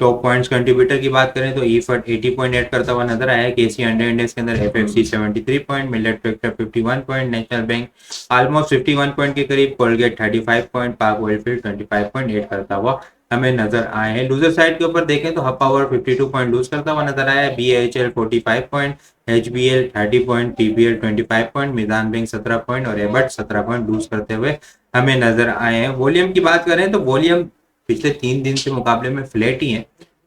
Top points contributor की बात करें तो ईफर्ट 80 पॉइंट ऐड करता हुआ नजर आया है। केसी 100 इंडेक्स के अंदर FFC 73 point, millet factor 51 point, national bank almost 51 point के करीब, कोलगेट 35 पॉइंट, पाक ऑयलफील्ड 25 पॉइंट ऐड करता हुआ हमें नजर आए हैं। लूजर साइड के ऊपर देखें तो हब पावर 52 पॉइंट लूज करता हुआ नजर आया है। BHL 45 point, HBL 30 point, TBL 25 point, Meezan bank 17 point और एबट 17 पॉइंट लूज करते हुए हमें नजर आए हैं। वॉल्यूम की बात करें तो वॉल्यूम पिछले 3 दिन के मुकाबले में फ्लैट ही है।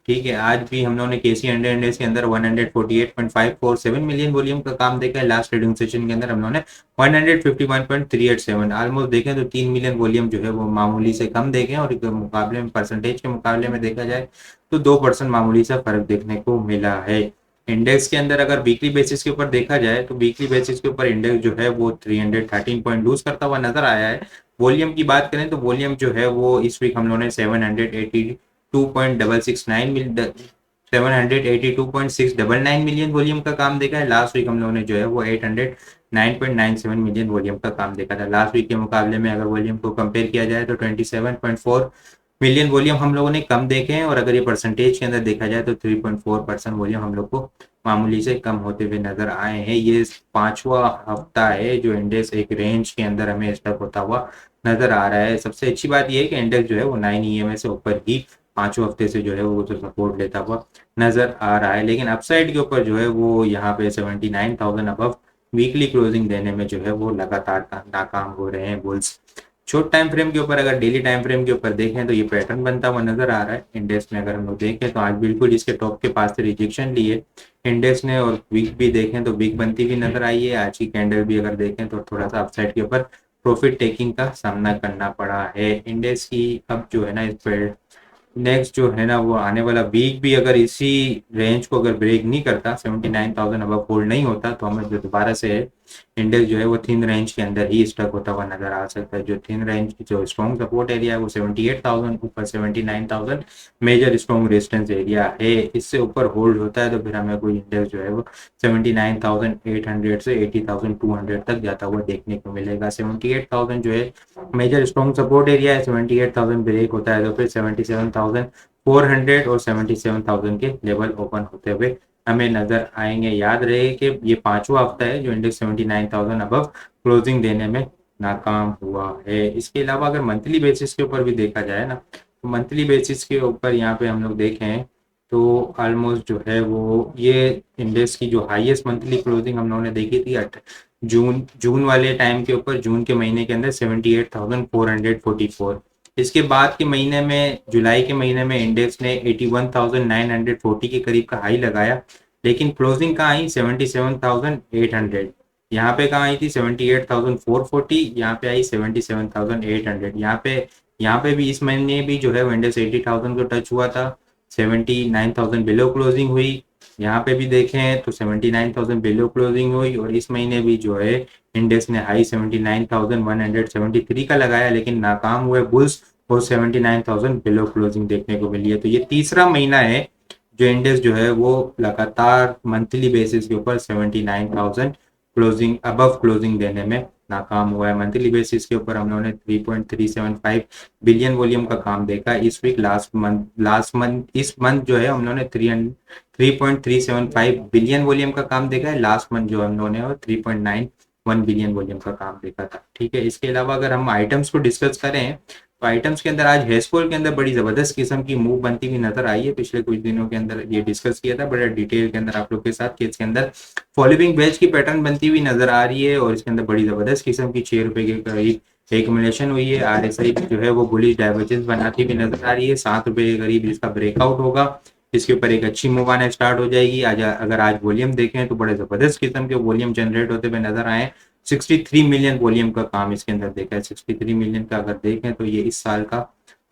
ठीक है, आज भी हम लोगों ने केसी 100 इंडेक्स के अंदर 148.547 मिलियन वॉल्यूम का काम देखा है। लास्ट ट्रेडिंग सेशन के अंदर हम लोगों ने 151.387 ऑलमोस्ट देखें तो 3 मिलियन वॉल्यूम जो है वो मामूली से कम देखे और मुकाबले में परसेंटेज के मुकाबले में देखा जाए तो 2% मामूली सा फर्क देखने को मिला है। इंडेक्स के अंदर अगर वीकली बेसिस के ऊपर देखा जाए तो वीकली बेसिस के ऊपर इंडेक्स जो है वो 313 पॉइंट लूज करता हुआ नजर आया है। वॉल्यूम की बात करें तो वॉल्यूम जो है वो इस वीक हम लोगों ने 782.699 मिलियन वॉल्यूम का काम देखा है। लास्ट वीक हम लोगों ने जो है वो 809.97 मिलियन वॉल्यूम का काम देखा था। लास्ट वीक के मुकाबले में अगर वॉल्यूम को कंपेयर किया जाए तो 27.4 मिलियन वॉल्यूम हम लोगों ने कम देखे हैं और अगर ये परसेंटेज के अंदर देखा जाए तो 3.4% वॉल्यूम हम लोग को मामूली से कम होते हुए नजर आए हैं। ये 5वां हफ्ता है जो इंडेक्स एक रेंज के अंदर हमें स्टक होता हुआ नजर आ रहा है। सबसे अच्छी बात यह है कि इंडेक्स जो है वो 9 ईएमए से ऊपर ही 5वें हफ्ते से जो है वो तो सपोर्ट लेता हुआ नजर आ रहा है, लेकिन अपसाइड के ऊपर जो है वो यहाँ पे 79,000 अबव वीकली क्लोजिंग देने में जो है वो लगातार नाकाम हो रहे हैं बुल्स। शॉर्ट टाइम फ्रेम के ऊपर अगर डेली टाइम फ्रेम के ऊपर देखें तो ये पैटर्न बनता हुआ नजर आ रहा है। इंडेक्स में अगर हम लोग देखें तो आज बिल्कुल इसके टॉप के पास से रिजेक्शन ली है इंडेक्स ने और वीक भी देखें तो वीक बनती हुई नजर आई है। आज की कैंडल भी अगर देखें तो थोड़ा सा अपसाइड के ऊपर प्रॉफिट टेकिंग का सामना करना पड़ा है इंडेक्स की। अब जो है ना इस पर नेक्स्ट जो है ना वो आने वाला वीक भी अगर इसी रेंज को अगर ब्रेक नहीं करता 79,000 अब होल्ड नहीं होता तो हमें जो दोबारा से इंडेक्स जो है वो थिन रेंज के अंदर ही स्टक होता हुआ नजर आ सकता है। जो थिन रेंज की जो स्ट्रॉन्ग सपोर्ट एरिया है वो 78,000 ऊपर 79,000 मेजर स्ट्रॉन्ग रेजिस्टेंस एरिया है। इससे ऊपर होल्ड होता है तो फिर हमें कोई इंडेक्स जो है वो 79,800 से 80,200 तक जाता हुआ देखने को मिलेगा। 78,000 जो है मेजर स्ट्रॉन्ग सपोर्ट एरिया है। 78,000 ब्रेक होता है तो फिर 77,400 और 77,000 के लेवल ओपन होते हुए हमें नजर आएंगे। याद रहे कि ये 5वां हफ्ता है जो इंडेक्स 79,000 अबव क्लोजिंग देने में नाकाम हुआ है। इसके अलावा अगर मंथली बेसिस के ऊपर भी देखा जाए ना तो मंथली बेसिस के ऊपर यहाँ पे हम लोग देखें तो ऑलमोस्ट जो है वो ये इंडेक्स की जो हाईएस्ट मंथली क्लोजिंग हम लोगों ने देखी थी जून वाले टाइम के ऊपर, जून के महीने के अंदर 78,444। इसके बाद के महीने में जुलाई के महीने में इंडेक्स ने 81,940 के करीब का हाई लगाया, लेकिन क्लोजिंग कहाँ आई 77,800। यहाँ पे कहाँ आई थी 78,440, यहाँ पे आई 77,800। यहाँ पे भी इस महीने भी जो है वो इंडेक्स 80,000 को टच हुआ था, 79,000 बिलो क्लोजिंग हुई। यहाँ पे भी देखें तो 79,000 बिलो क्लोजिंग हुई और इस महीने भी जो है इंडेक्स ने हाई 79,173 का लगाया, लेकिन नाकाम हुए बुल्स और 79,000 बिलो क्लोजिंग देखने को मिली है। तो ये तीसरा महीना है जो इंडेक्स जो है वो लगातार मंथली बेसिस के ऊपर 79,000 क्लोजिंग अबव क्लोजिंग देने में नाकाम हुआ है। मंथली बेसिस के ऊपर हम लोगों ने 3.375 बिलियन वॉल्यूम का काम देखा इस वीक। इस मंथ जो है हम लोगों ने 3.375 बिलियन वॉल्यूम का काम देखा है। लास्ट मंथ जो हम लोगों ने 3.91 बिलियन वॉल्यूम का काम देखा था। ठीक है, इसके अलावा अगर हम आइटम्स को डिस्कस करें तो आइटम्स के अंदर आज हेस्कोल के अंदर बड़ी जबरदस्त किस्म की मूव बनती हुई नजर आई है। पिछले कुछ दिनों के अंदर ये डिस्कस किया था बड़ा डिटेल के अंदर आप लोग के साथ कि इसके अंदर फॉलोइंग वेज की पैटर्न बनती हुई नजर आ रही है और इसके अंदर बड़ी जबरदस्त किस्म की 6 रुपए के करीब एक्यूमुलेशन हुई है। आरएसआई जो है वो बुलिश डाइवर्जेंस बनाती हुई नजर आ रही है। 7 रुपए के करीब इसका ब्रेकआउट होगा, इसके ऊपर एक अच्छी मूव आना स्टार्ट हो जाएगी। आज अगर आज वॉल्यूम देखें तो बड़े जबरदस्त किस्म के वॉल्यूम जनरेट होते हुए नजर आए। 63 मिलियन वॉल्यूम का काम इसके अंदर देखा है। 63 मिलियन का अगर देखें तो ये इस साल का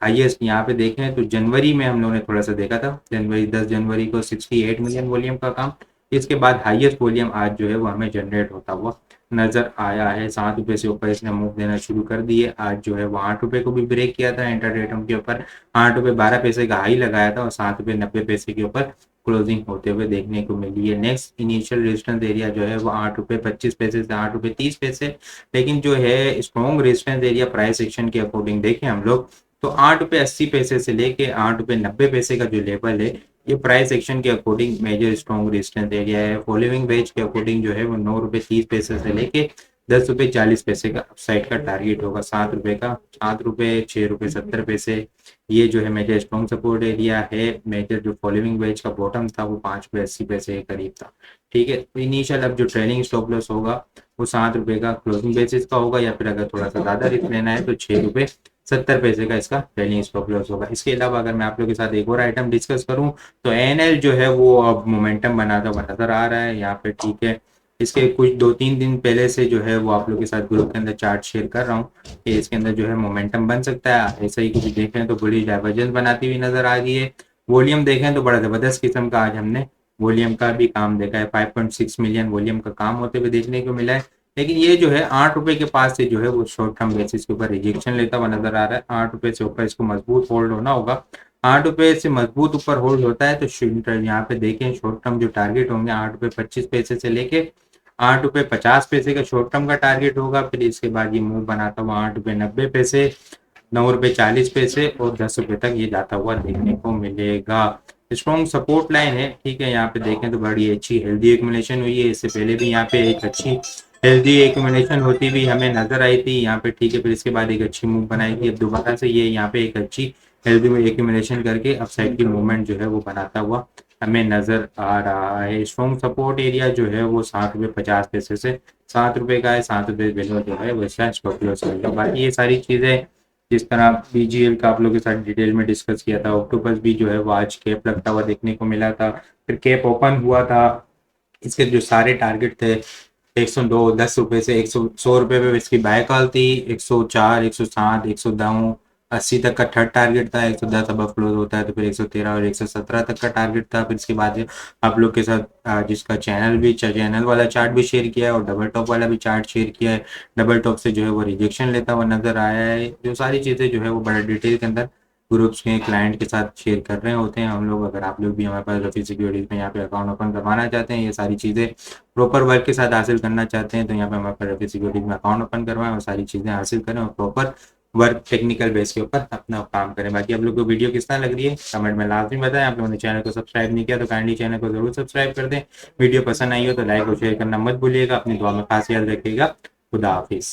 हाईएस्ट। यहाँ पे देखें तो जनवरी में हम लोगों ने थोड़ा सा देखा था, 10 जनवरी को 68 मिलियन वॉल्यूम का काम। इसके बाद हाईएस्ट वॉल्यूम आज जो है वो हमें जनरेट होता हुआ नजर आया है। 7 रुपए से ऊपर इसने मूव देना शुरू कर दिए। आज जो है वो 8 रुपए को भी ब्रेक किया था इंटरडेटम के ऊपर, 8 रुपए 12 पैसे का हाई लगाया था और 7 रुपए 90 पैसे के ऊपर क्लोजिंग होते हुए देखने को मिली है। नेक्स्ट इनिशियल रेजिस्टेंस एरिया जो है वो 8 रुपए 25 पैसे से 8 रुपए 30 पैसे, लेकिन जो है strong resistance area price action के अकॉर्डिंग देखें हम लोग तो 8 रुपये 80 पैसे से लेके 8 रुपये 90 पैसे का जो लेवल है, ये प्राइस एक्शन के according major strong resistance area है। फॉलोइंग वेज के अकॉर्डिंग जो है वो 9 रुपये 30 पैसे से लेके 10 रुपये 40 पैसे का अपसाइड का टारगेट होगा। 7 रुपये का, 7 रुपये 6 रुपये 70 पैसे, ये जो है मेजर स्ट्रॉन्ग सपोर्ट एरिया है। मेजर जो फॉलोइंग वेज का बॉटम था वो 5 रुपये 80 पैसे के करीब था। ठीक है, तो इनिशियल अब जो ट्रेलिंग स्टॉप लॉस होगा वो 7 रुपये का क्लोजिंग बेसिस का होगा, या फिर अगर थोड़ा सा ज्यादा रिस्क लेना है तो 6 रुपये 70 पैसे का इसका ट्रेलिंग स्टॉप लॉस होगा। इसके अलावा अगर मैं आप लोगों के साथ एक और आइटम डिस्कस करूं तो एनएल जो है वो अब मोमेंटम बनाता हुआ नजर आ रहा है यहाँ पे। ठीक है, इसके कुछ 2-3 दिन पहले से जो है वो आप लोग के साथ ग्रुप के अंदर चार्ट शेयर कर रहा हूँ कि इसके अंदर जो है मोमेंटम बन सकता है। ऐसा ही कुछ देखें तो बड़ी डाइवर्जेंस बनाती हुई नजर आ रही है। वॉल्यूम देखें तो बड़ा जबरदस्त किस्म का आज हमने वॉल्यूम का भी काम देखा है। 5.6 मिलियन वॉल्यूम का काम होते हुए देखने को मिला है। लेकिन ये जो है 8 रुपए के पास से जो है वो शॉर्ट टर्म बेसिस के ऊपर रिजेक्शन लेता हुआ नजर आ रहा है। 8 रुपए से ऊपर इसको मजबूत होल्ड होना होगा। 8 रुपए से मजबूत ऊपर होल्ड होता है तो यहाँ पे देखें शॉर्ट टर्म जो टारगेट होंगे 8 रुपए 25 पैसे से लेके 8 रुपए 50 पैसे का शॉर्ट टर्म का टारगेट होगा। फिर इसके बाद ये मूव बनाता हुआ 8 रुपए 90 पैसे, 9 रुपए 40 पैसे और 10 रुपए तक ये जाता हुआ देखने को मिलेगा। स्ट्रॉन्ग सपोर्ट लाइन है। ठीक है, यहाँ पे देखें तो बड़ी अच्छी हेल्दी एक्यूमुलेशन हुई है। इससे पहले भी यहाँ पे एक अच्छी हेल्दी एक्यूमुलेशन होती हुई हमें नजर आई थी यहाँ पे। ठीक है, फिर इसके बाद एक अच्छी मूव बनाई थी। अब दोबारा से ये यहाँ पे एक अच्छी हेल्दी एक्यूमुलेशन करके अपसाइड की मूवमेंट जो है वो बनाता हुआ हमें नजर आ रहा है। स्ट्रॉन्ग सपोर्ट एरिया जो है वो 7 रुपए 50 पैसे से 7 रुपए का है। 7 रुपए बिलो जो है वो इसका स्टॉप लॉस होगा। बाकी ये सारी चीजें जिस तरह बीजीएल का आप लोगों के साथ डिटेल में डिस्कस किया था, ऑक्टोपस भी जो है वो आज कैप लगता हुआ देखने को मिला था। फिर कैप ओपन हुआ था, इसके जो सारे टारगेट थे 102, 10 रुपए से 100 रुपए पे इसकी बाय कॉल थी। 104, 107, 109, 80 तक का थर्ड टारगेट था। 110 अब क्लोज होता है तो फिर 113 और 117 तक का टारगेट था। फिर इसके बाद आप लोग के साथ जिसका चैनल वाला चार्ट भी शेयर किया है और डबल टॉप वाला भी चार्ट शेयर किया है। डबल टॉप से जो है वो रिजेक्शन लेता हुआ नजर आया है। जो सारी चीजें जो है वो बड़ा डिटेल के अंदर ग्रुप्स के क्लाइंट के साथ शेयर कर रहे होते हैं हम लोग। अगर आप लोग भी हमारे पास रफी सिक्योरिटीज में यहाँ पे अकाउंट ओपन करवाना चाहते हैं, ये सारी चीज़ें प्रॉपर वर्क के साथ हासिल करना चाहते हैं तो यहाँ पे हमारे पास रफी सिक्योरिटीज में अकाउंट ओपन करवाएं और सारी चीज़ें हासिल करें और प्रॉपर वर्क टेक्निकल बेस के ऊपर अपना काम करें। बाकी आप लोग को वीडियो किस तरह लग रही है कमेंट में लाजमी बताएं। आप लोगों ने चैनल को सब्सक्राइब नहीं किया तो काइंडली चैनल को जरूर सब्सक्राइब कर दें। वीडियो पसंद आई हो तो लाइक और शेयर करना मत भूलिएगा। अपनी दुआ में खास याद रखिएगा। खुदा हाफिज।